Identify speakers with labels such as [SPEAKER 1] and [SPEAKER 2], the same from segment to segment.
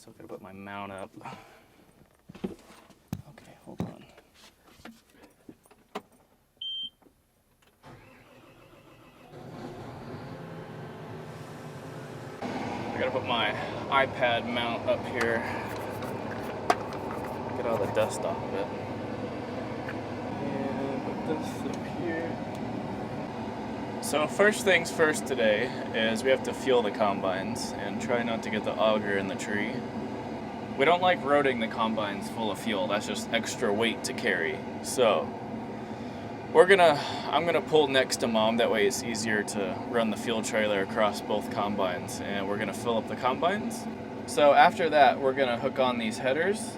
[SPEAKER 1] Still gotta put my mount up. Okay, hold on. I gotta put my iPad mount up here. Get all the dust off of it. And put this up here. So first things first today is we have to fuel the combines and try not to get the auger in the tree. We don't like loading the combines full of fuel. That's just extra weight to carry. So I'm gonna pull next to Mom. That way it's easier to run the fuel trailer across both combines, and we're gonna fill up the combines. So after that, we're gonna hook on these headers.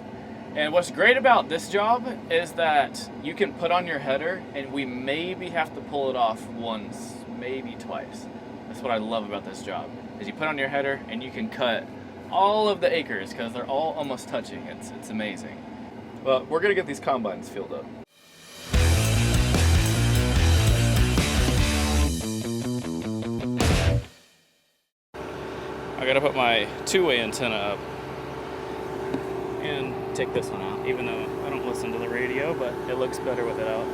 [SPEAKER 1] And what's great about this job is that you can put on your header and we maybe have to pull it off once, maybe twice. That's what I love about this job, is you put on your header and you can cut all of the acres because they're all almost touching. It's amazing. Well, we're gonna get these combines filled up. I gotta put my two-way antenna up and take this one out, even though I don't listen to the radio, but it looks better with it out.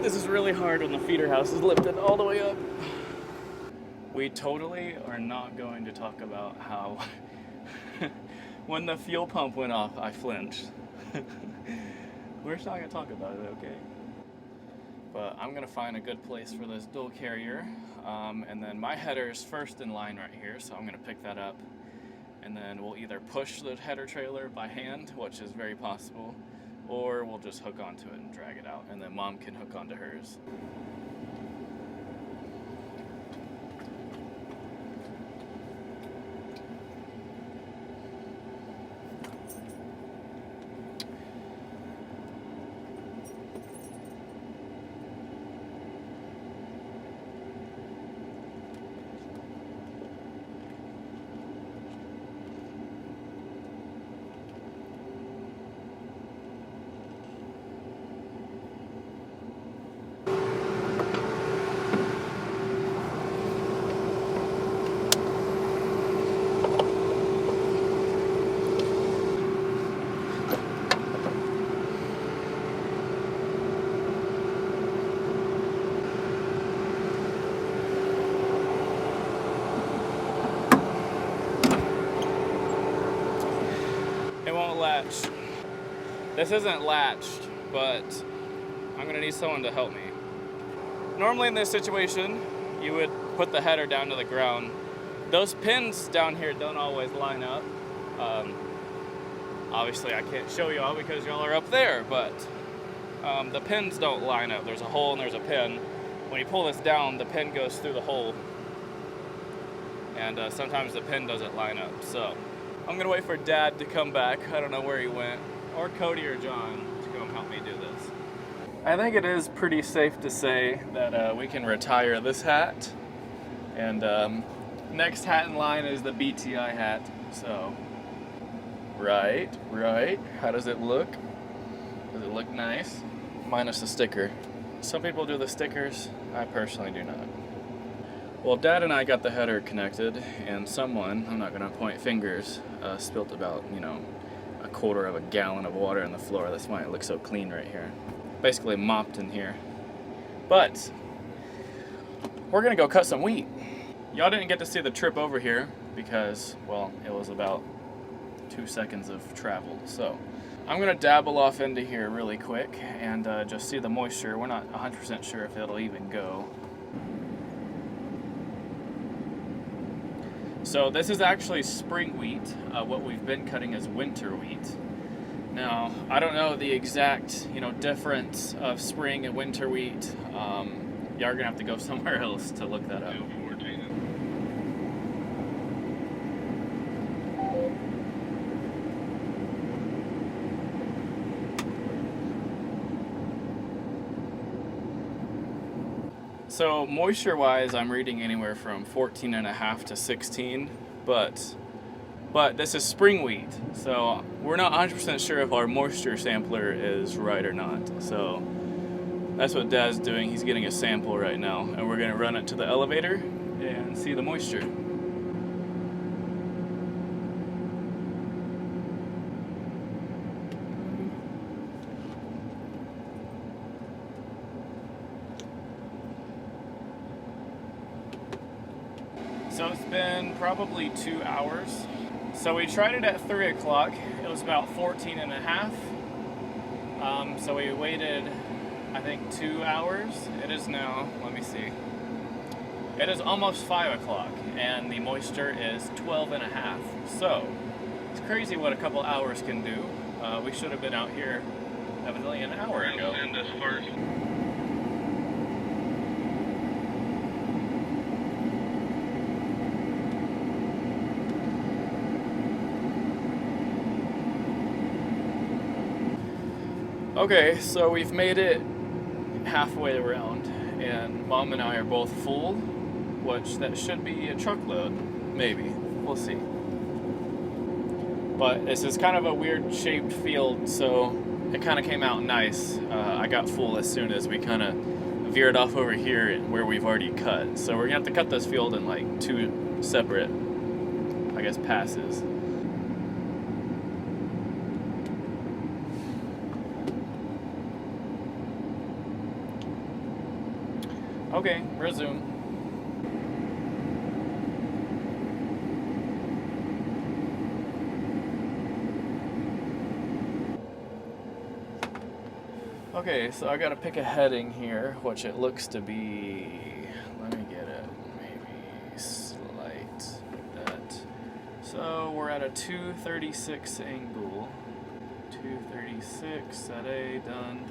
[SPEAKER 1] This is really hard when the feeder house is lifted all the way up. We totally are not going to talk about how when the fuel pump went off, I flinched. We're just not gonna talk about it, okay? But I'm gonna find a good place for this dual carrier. And then my header is first in line right here, so I'm gonna pick that up. And then we'll either push the header trailer by hand, which is very possible, or we'll just hook onto it and drag it out, and then Mom can hook onto hers. Latch. This isn't latched, but I'm gonna need someone to help me. Normally in this situation, you would put the header down to the ground. Those pins down here don't always line up. Obviously I can't show y'all because y'all are up there, but the pins don't line up. There's a hole and there's a pin. When you pull this down, the pin goes through the hole, and sometimes the pin doesn't line up. So I'm gonna wait for Dad to come back. I don't know where he went, or Cody or John to come help me do this. I think it is pretty safe to say that we can retire this hat, and next hat in line is the BTI hat. So, right. How does it look? Does it look nice? Minus the sticker. Some people do the stickers. I personally do not. Well, Dad and I got the header connected, and someone, I'm not gonna point fingers, spilt about, a quarter of a gallon of water on the floor. That's why it looks so clean right here. Basically mopped in here. But we're gonna go cut some wheat. Y'all didn't get to see the trip over here because, well, it was about 2 seconds of travel. So I'm gonna dabble off into here really quick and just see the moisture. We're not 100% sure if it'll even go. So this is actually spring wheat. What we've been cutting is winter wheat. Now, I don't know the exact, difference of spring and winter wheat. Y'all are gonna have to go somewhere else to look that up. So moisture-wise, I'm reading anywhere from 14.5 to 16, but this is spring wheat, so we're not 100% sure if our moisture sampler is right or not. So that's what Dad's doing. He's getting a sample right now, and we're gonna run it to the elevator and see the moisture. So it's been probably 2 hours. So we tried it at 3 o'clock. It was about 14.5. So we waited, I think, 2 hours. It is now, let me see. It is almost 5 o'clock and the moisture is 12.5. So it's crazy what a couple hours can do. We should have been out here evidently an hour ago.
[SPEAKER 2] Send us first.
[SPEAKER 1] Okay, so we've made it halfway around, and Mom and I are both full, which that should be a truckload, maybe. We'll see. But this is kind of a weird shaped field, so it kind of came out nice. I got full as soon as we kind of veered off over here where we've already cut. So we're gonna have to cut this field in like 2 separate, I guess, passes. Okay, resume. Okay, so I gotta pick a heading here, which it looks to be, let me get it, maybe slight, like that. So we're at a 236 angle. 236, set A, done.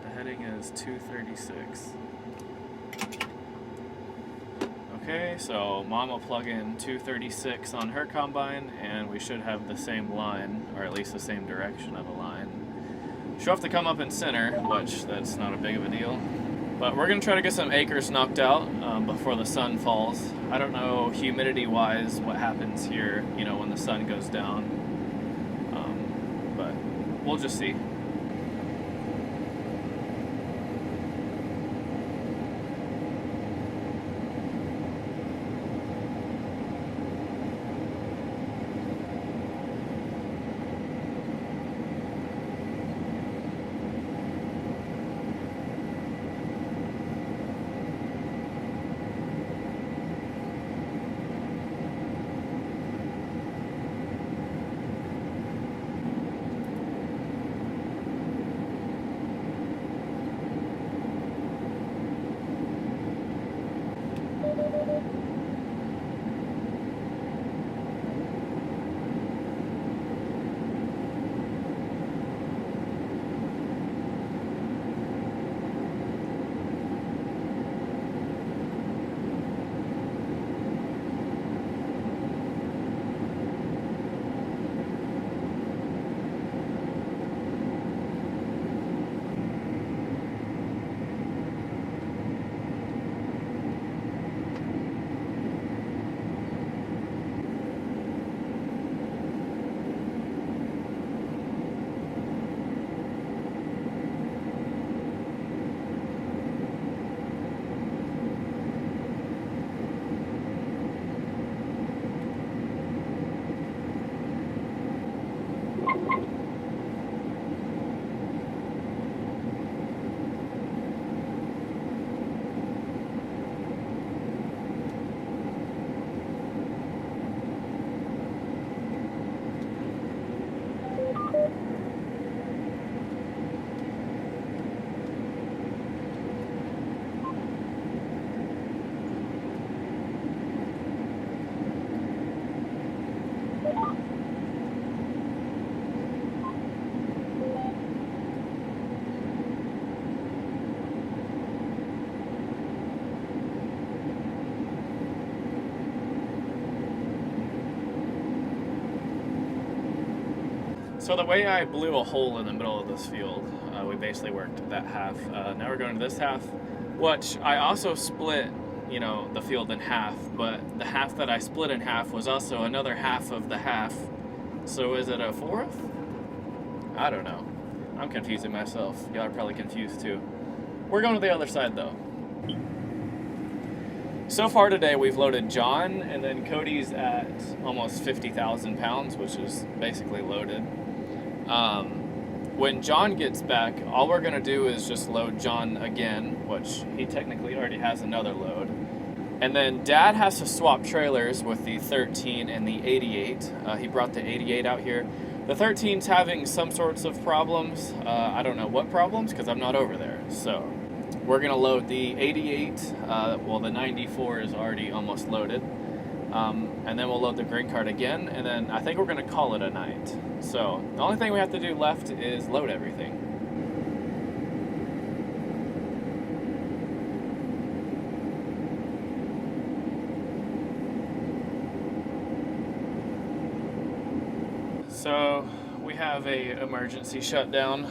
[SPEAKER 1] The heading is 236. Okay, so Mom will plug in 236 on her combine, and we should have the same line, or at least the same direction of a line. She'll have to come up in center, which that's not a big of a deal. But we're going to try to get some acres knocked out before the sun falls. I don't know humidity-wise what happens here, you know, when the sun goes down. But we'll just see. So the way I blew a hole in the middle of this field, we basically worked that half. Now we're going to this half. which I also split, you know, the field in half, but the half that I split in half was also another half of the half. So is it a fourth? I don't know. I'm confusing myself. Y'all are probably confused too. We're going to the other side though. So far today we've loaded John, and then Cody's at almost 50,000 pounds, which is basically loaded. When John gets back, all we're going to do is just load John again, which he technically already has another load. And then Dad has to swap trailers with the 13 and the 88. He brought the 88 out here. The 13's having some sorts of problems. I don't know what problems because I'm not over there. So we're going to load the 88. Well, the 94 is already almost loaded. And then we'll load the grain cart again. And then I think we're going to call it a night. So the only thing we have to do left is load everything. So we have a emergency shutdown.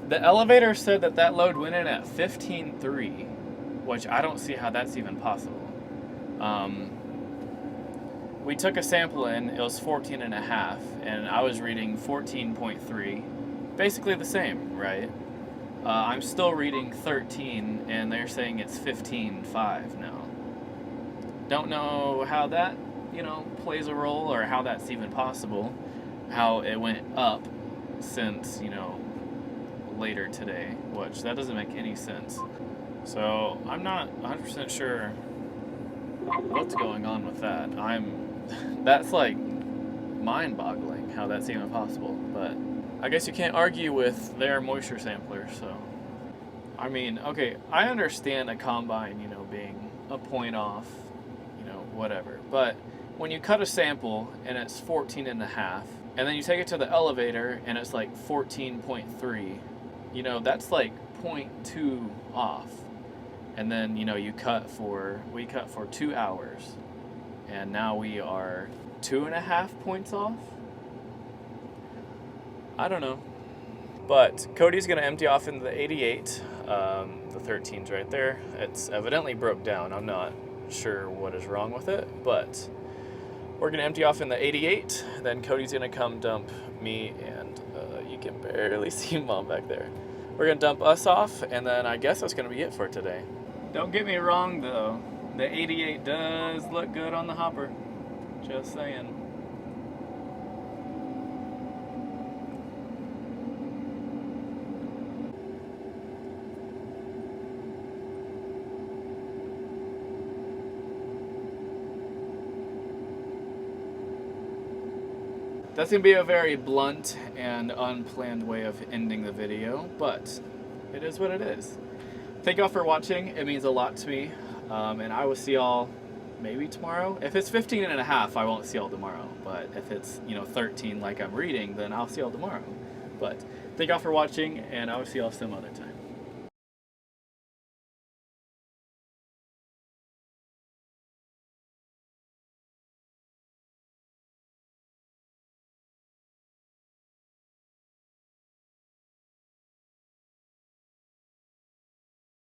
[SPEAKER 1] The elevator said that that load went in at 15.3, which I don't see how that's even possible. We took a sample in, it was 14.5, and I was reading 14.3. Basically the same, right? I'm still reading 13, and they're saying it's 15.5 now. Don't know how that, you know, plays a role, or how that's even possible. How it went up since, you know, later today, which that doesn't make any sense. So I'm not 100% sure what's going on with that. That's like mind-boggling how that's even possible, but I guess you can't argue with their moisture sampler. So I mean, okay, I understand a combine, you know, being a point off, you know, whatever, but when you cut a sample and it's 14.5, and then you take it to the elevator and it's like 14.3, you know, that's like 0.2 off. And then, you know, we cut for 2 hours, and now we are 2.5 points off. I don't know. But Cody's gonna empty off into the 88. The 13's right there. It's evidently broke down. I'm not sure what is wrong with it, but we're gonna empty off in the 88. Then Cody's gonna come dump me, and you can barely see Mom back there. We're gonna dump us off, and then I guess that's gonna be it for today. Don't get me wrong though, the 88 does look good on the hopper. Just saying. That's going to be a very blunt and unplanned way of ending the video, but it is what it is. Thank y'all for watching. It means a lot to me, and I will see y'all maybe tomorrow. If it's 15.5, I won't see y'all tomorrow, but if it's, you know, 13 like I'm reading, then I'll see y'all tomorrow. But thank y'all for watching, and I will see y'all some other time.